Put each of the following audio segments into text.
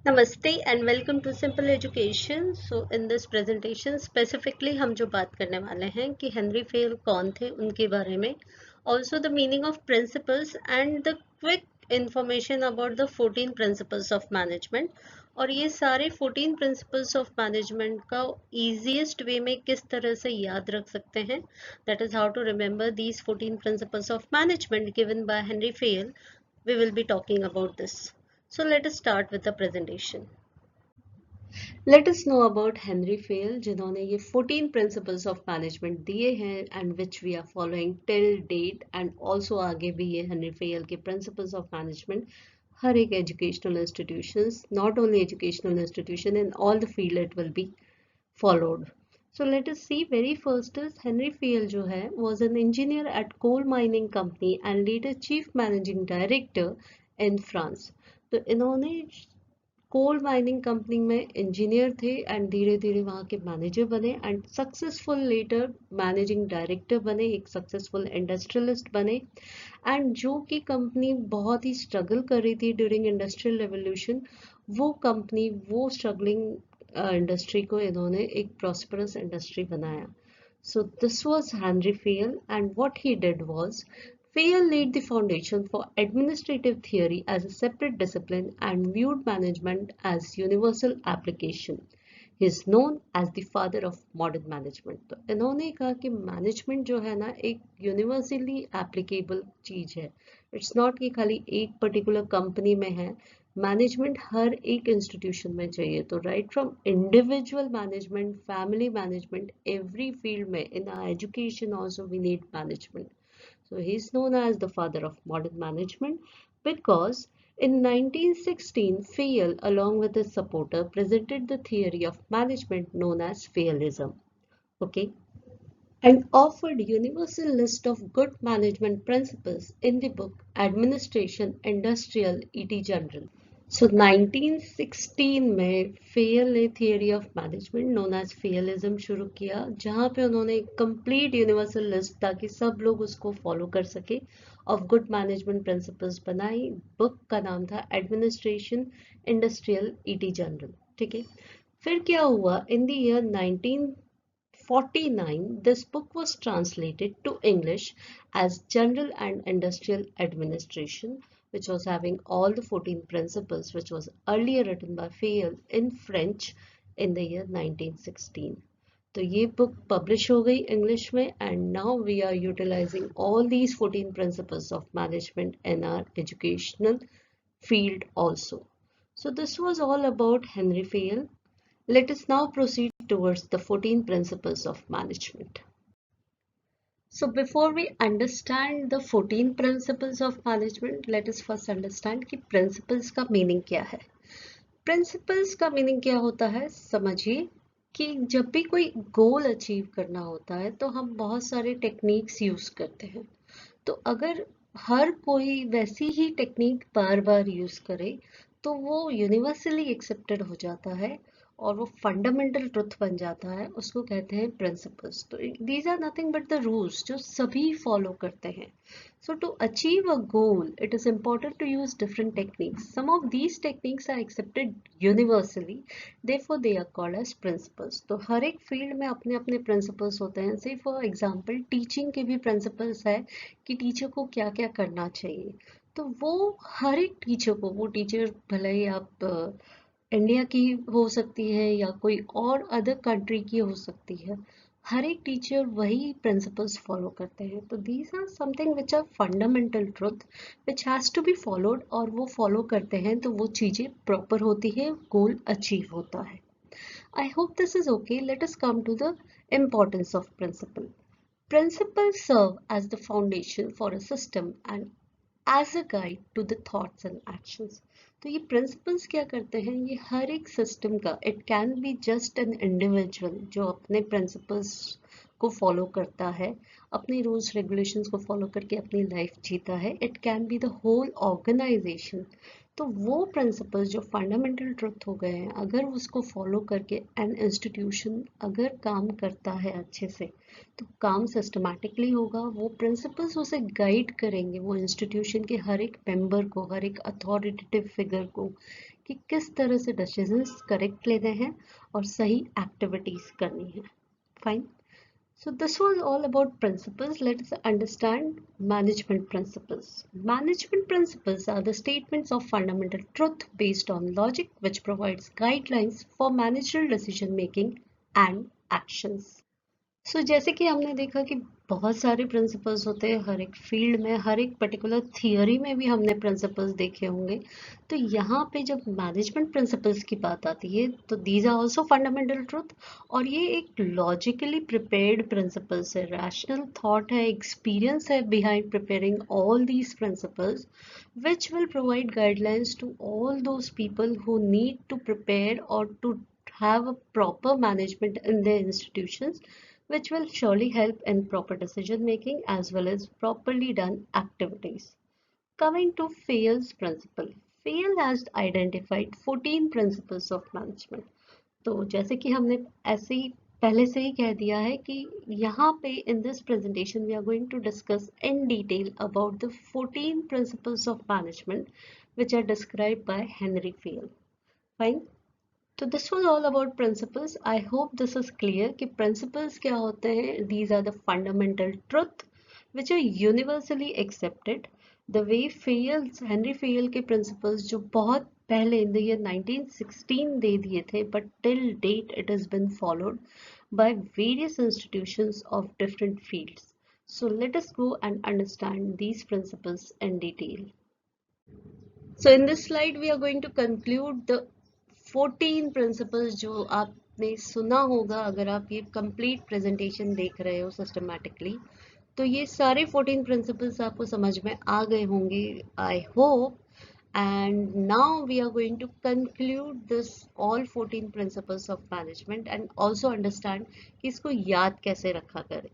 नमस्ते and welcome to simple education. So in this presentation specifically हम जो बात करने वाले हैं कि हेनरी फेल कौन थे उनके बारे में, also the meaning of principles and the quick information about the 14 principles of management. और ये सारे 14 प्रिंसिपल्स ऑफ मैनेजमेंट का ईजीएस्ट वे में किस तरह से याद रख सकते हैं, that is how to remember these 14 principles of management given by Henri Fayol. We will be talking about this. So let us start with the presentation. Let us know about Henry Fayol जिन्होंने ये 14 principles of management दिए हैं and which we are following till date, and also आगे भी ये Henry Fayol के principles of management हर एक educational institutions, not only educational institution, in all the field it will be followed. So let us see. Very first is Henry Fayol जो है was an engineer at coal mining company and later chief managing director in France. तो इन्होंने coal mining company में engineer थे and धीरे धीरे वहाँ के मैनेजर बने and successful later managing director बने, एक सक्सेसफुल इंडस्ट्रियलिस्ट बने। एंड जो कि कंपनी बहुत ही स्ट्रगल कर रही थी ड्यूरिंग इंडस्ट्रियल रेवोल्यूशन, वो कंपनी, वो स्ट्रगलिंग इंडस्ट्री को इन्होंने एक प्रॉस्परस इंडस्ट्री बनाया। So this was Henry Fayol, and what he did was Fayol laid the foundation for administrative theory as a separate discipline and viewed management as universal application. He is known as the father of modern management. तो इन्होंने कहा कि management जो है ना एक universally applicable चीज है। इट्स नॉट कि खाली एक पर्टिकुलर कंपनी में है, मैनेजमेंट हर एक इंस्टीट्यूशन में चाहिए। तो right from individual management, family management, every field में, in our education also we need management. So he is known as the father of modern management because in 1916 Fayol, along with his supporter, presented the theory of management known as Fayolism. Okay, and offered universal list of good management principles in the book Administration Industrial et General. So 1916 में Fayol ने theory of management known as Fayolism शुरू किया, जहाँ पे उन्होंने एक complete universal list, ताकि सब लोग उसको फॉलो कर सके, ऑफ गुड मैनेजमेंट प्रिंसिपल्स बनाई। बुक का नाम था एडमिनिस्ट्रेशन इंडस्ट्रियल ईटी जनरल। ठीक है, फिर क्या हुआ, in the year 1949 this book was translated to English as General and Industrial Administration, which was having all the 14 principles, which was earlier written by Fayol in French in the year 1916. तो ये book publish हो गई English में, and now we are utilizing all these 14 principles of management in our educational field also. So this was all about Henry Fayol. Let us now proceed towards the 14 principles of management. So before we understand the 14 principles of management, let us first understand कि principles का meaning क्या है। Principles का meaning क्या होता है, समझिए कि जब भी कोई goal achieve करना होता है तो हम बहुत सारे techniques use करते हैं। तो अगर हर कोई वैसी ही टेक्निक बार बार यूज करे तो वो यूनिवर्सली एक्सेप्टेड हो जाता है और वो फंडामेंटल ट्रुथ बन जाता है, उसको कहते हैं प्रिंसिपल्स। तो these are nothing but the rules जो सभी फॉलो करते हैं। So to achieve a goal, it is important to use different techniques. Some of these techniques are accepted universally, therefore they are called as principles. तो हर एक field में अपने अपने principles होते हैं। Say for example, teaching के भी principles है कि टीचर को क्या क्या करना चाहिए। तो वो हर एक टीचर को, वो टीचर भले ही आप इंडिया की हो सकती है या कोई और अदर कंट्री की हो सकती है, हर एक टीचर वही प्रिंसिपल्स फॉलो करते हैं। तो these are something which are fundamental truth which has to be followed, और वो फॉलो करते हैं तो वो चीज़ें प्रॉपर होती है, गोल अचीव होता है। I hope this is okay. Let us come to the importance of principle. Principles serve as the foundation for a system and as a guide to the thoughts and actions. तो ये principles क्या करते हैं, ये हर एक system का, it can be just an individual जो अपने प्रिंसिपल्स को फॉलो करता है, अपने रूल्स रेगुलेशंस को फॉलो करके अपनी लाइफ जीता है, it can be the whole organization. तो वो प्रिंसिपल्स जो फंडामेंटल ट्रुथ हो गए हैं, अगर उसको फॉलो करके एन इंस्टीट्यूशन अगर काम करता है अच्छे से, तो काम सिस्टमैटिकली होगा। वो प्रिंसिपल्स उसे गाइड करेंगे, वो इंस्टीट्यूशन के हर एक मेंबर को, हर एक अथॉरिटेटिव फिगर को, कि किस तरह से डिसीजंस करेक्ट लेने हैं और सही एक्टिविटीज करनी है। Fine. So this was all about principles. Let us understand management principles. Management principles are the statements of fundamental truth based on logic which provides guidelines for managerial decision making and actions. जैसे कि हमने देखा कि बहुत सारे principles होते हैं हर एक फील्ड में, हर एक पर्टिकुलर थियोरी में भी हमने प्रिंसिपल्स देखे होंगे। तो यहाँ पे जब मैनेजमेंट प्रिंसिपल्स की बात आती है तो these are also fundamental truth, और ये एक लॉजिकली प्रिपेयर्ड प्रिंसिपल्स है, रैशनल थॉट है, एक्सपीरियंस है behind preparing all these principles which will provide guidelines to all those people who need to prepare or to have a proper management in their institutions, which will surely help in proper decision making as well as properly done activities. Coming to Fayol's principle. Fayol has identified 14 principles of management. तो जैसे कि हमने ऐसे ही पहले से ही कह दिया है कि यहाँ पे in this presentation we are going to discuss in detail about the 14 principles of management which are described by Henry Fayol. Fine. So this was all about principles. I hope this is clear कि principles क्या होते हैं. These are the fundamental truth which are universally accepted. The way Henry Fayol के principles जो बहुत पहले in the year 1916 दे दिए थे, but till date it has been followed by various institutions of different fields. So let us go and understand these principles in detail. So in this slide we are going to conclude the 14 principles जो आपने सुना होगा अगर आप ये complete presentation देख रहे हो systematically, तो ये सारे 14 principles आपको समझ में आ गए होंगे, I hope. And now we are going to conclude this all 14 principles of management and also understand कि इसको याद कैसे रखा करें,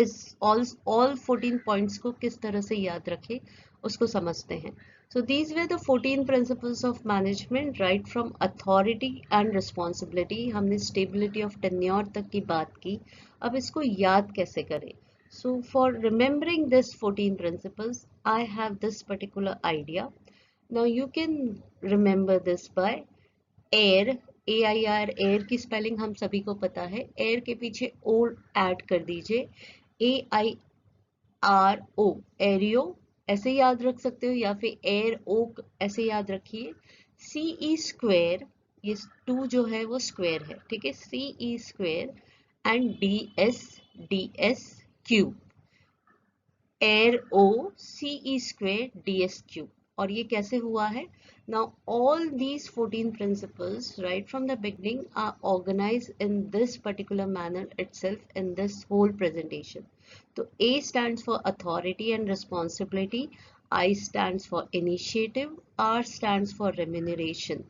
इस all 14 points को किस तरह से याद रखें उसको समझते हैं. So these were the 14 principles of management, right from authority and responsibility. हमने stability of tenure तक की बात की. अब इसको याद कैसे करें? So for remembering this 14 principles, I have this particular idea. Now you can remember this by air, AIR, air की spelling हम सभी को पता है. air के पीछे o add कर दीजिए, AIRO, एरियो ऐसे याद रख सकते हो या फिर एयर ओक ऐसे याद रखिए. CE स्क्वायर, ये 2 जो है वो स्क्वायर है, ठीक है. CE square and DS cube, or CE square DS cube. और ये कैसे हुआ है? Now all these 14 principles right from the beginning are organized in this particular manner itself in this whole presentation. So A stands for authority and responsibility, I stands for initiative, R stands for remuneration,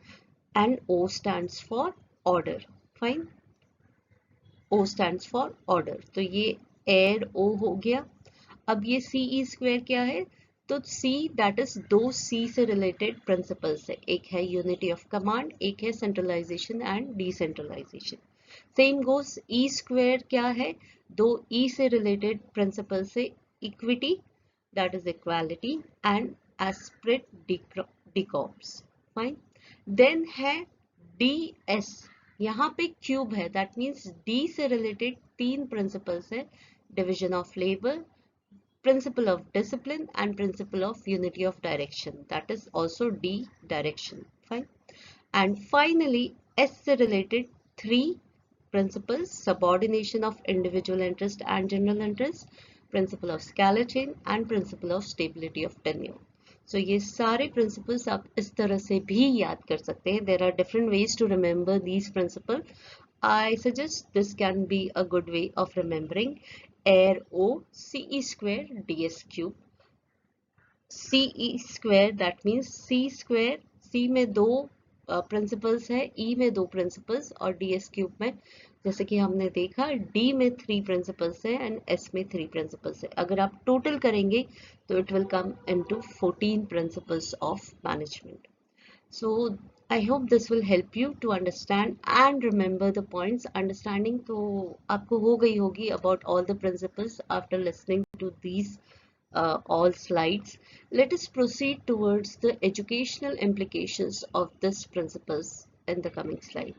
and O stands for order. Fine. O stands for order. तो ये air O हो गया. अब ये CE square क्या है? तो C that is दो C से रिलेटेड प्रिंसिपल्स है, एक है यूनिटी ऑफ कमांड, एक है centralization and decentralization. Same goes E square क्या है? दो E से रिलेटेड प्रिंसिपल्स है, equity that is equality and aspirate decoms. Fine. Then है DS, यहाँ पे क्यूब है, that means D से रिलेटेड 3 प्रिंसिपल्स है, division of labour, principle of discipline and principle of unity of direction, that is also D direction. Fine. And finally S से related 3 principles, subordination of individual interest and general interest, principle of scalar chain and principle of stability of tenure. So ये सारे principles आप इस तरह से भी याद कर सकते हैं. There are different ways to remember these principles. I suggest this can be a good way of remembering. Air O CE square DS cube. CE square that means C square, C में दो principles है, E में दो principles और DS cube में जैसे कि हमने देखा D में 3 प्रिंसिपल्स है एंड S में 3 प्रिंसिपल्स है. अगर आप टोटल करेंगे तो it will come into 14 principles of management. So I hope this will help you to understand and remember the points. Understanding तो आपको हो गई होगी about all the principles after listening to these all slides. Let us proceed towards the educational implications of this principles in the coming slide.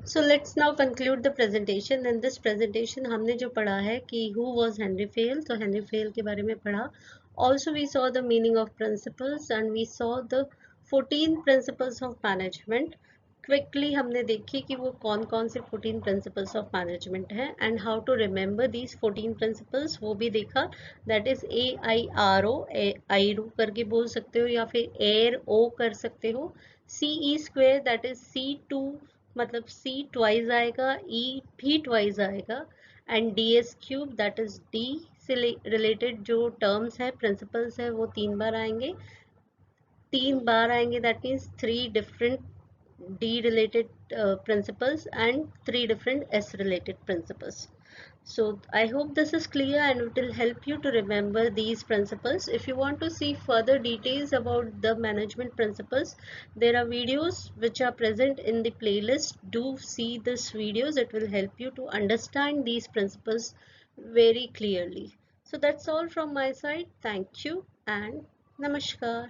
So let's now conclude the presentation. In this presentation हमने जो पढ़ा है कि who was Henry Fayol, तो Henry Fayol के बारे में पढ़ा. Also we saw the meaning of principles and we saw the 14 principles of management. Quickly हमने देखी कि वो कौन कौन से 14 principles of management हैं and how to remember these 14 principles वो भी देखा. That is AIRO, AIRO करके बोल सकते हो या फिर AIRO कर सकते हो. CE square, that is C2, मतलब C ट्वाइज आएगा, E भी ट्वाइज आएगा, and DS cube, that is D से रिलेटेड जो टर्म्स है, प्रिंसिपल्स है, वो 3 बार आएंगे. 3 बार आएंगे, that means 3 different D related principles and 3 different S related principles. So I hope this is clear and it will help you to remember these principles. If you want to see further details about the management principles, there are videos which are present in the playlist. Do see these videos. It will help you to understand these principles very clearly. So that's all from my side. Thank you and Namaskar.